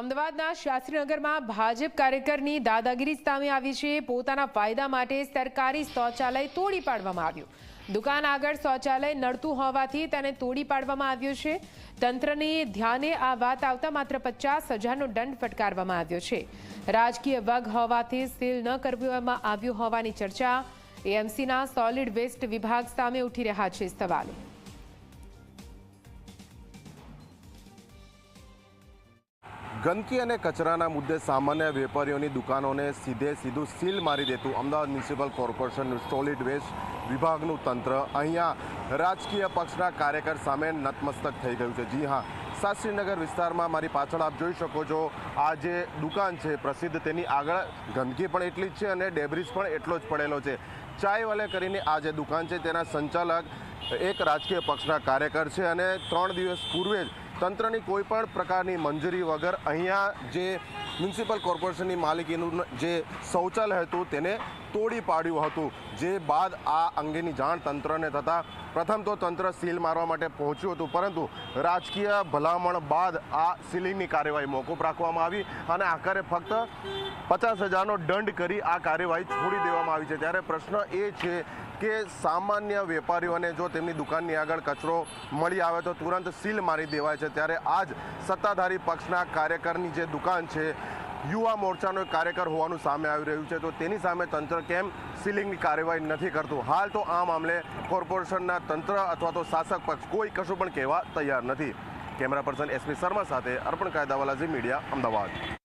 અમદાવાદના શાસ્ત્રીનગરમાં ભાજપ કાર્યકરની દાદાગીરી સામે આવી છે। પોતાના ફાયદા માટે સરકારી શૌચાલય તોડી પાડવામાં આવ્યું। દુકાન આગળ શૌચાલય નડતું હોવાથી તેને તોડી પાડવામાં આવ્યું છે। તંત્રને ધ્યાને આ વાત આવતા માત્ર 50,000નો દંડ ફટકારવામાં આવ્યો છે। રાજકીય વગ હોવાથી સીલ ન કરવામાં આવ્યું હોવાની ચર્ચા। એએમસીના સોલિડ વેસ્ટ વિભાગ સામે ઉઠી રહ્યા છે સવાલો। ગંદકી અને કચરાના મુદ્દે સામાન્ય વેપારીઓની દુકાનોને સીધું સીલ મારી દેતું અમદાવાદ મ્યુનિસિપલ કોર્પોરેશનનું સોલિડ વેસ્ટ વિભાગનું તંત્ર અહીંયા રાજકીય પક્ષના કાર્યકર સામે નતમસ્તક થઈ ગયું છે। જી હા, શાસ્ત્રીનગર વિસ્તારમાં મારી પાછળ આપ જોઈ શકો છો, આ જે દુકાન છે પ્રસિદ્ધ, તેની આગળ ગંદકી પણ એટલી જ છે અને ડેબ્રિસ પણ એટલો જ પડેલો છે। ચાયવાલે કરીને આ જે દુકાન છે તેના સંચાલક એક રાજકીય પક્ષના કાર્યકર છે અને 3 દિવસ પૂર્વે જ તંત્રની કોઈ પણ પ્રકારની મંજૂરી વગર અહીંયા જે મ્યુનિસિપલ કોર્પોરેશનની માલિકીનું જે શૌચાલય હતું તેને તોડી પાડ્યું હતું। જે બાદ આ અંગેની જાણ તંત્રને થતાં પ્રથમ તો તંત્ર સીલ મારવા માટે પહોંચ્યું હતું, પરંતુ રાજકીય ભલામણ બાદ આ સીલિંગની કાર્યવાહી મોકૂફ રાખવામાં આવી અને આખરે ફક્ત 50,000નો દંડ કરી આ કાર્યવાહી છોડી દેવામાં આવી છે। ત્યારે પ્રશ્ન એ છે કે સામાન્ય વેપારીઓને જો તેમની દુકાનની આગળ કચરો મળી આવે તો તુરંત સીલ મારી દેવાય છે। ત્યારે આજ સત્તાધારી પક્ષના કાર્યકરની જે દુકાન છે, યુવા મોરચાનો એક કાર્યકર હોવાનું સામે આવી રહ્યું છે, તો તેની સામે તંત્ર કેમ સીલિંગની કાર્યવાહી નથી કરતું? હાલ તો આ મામલે કોર્પોરેશનના તંત્ર અથવા તો શાસક પક્ષ કોઈ કશું પણ કહેવા તૈયાર નથી। કેમેરા પર્સન એસપી શર્મા સાથે અર્પણ કાયદાવાલા ઝી મીડિયા, અમદાવાદ।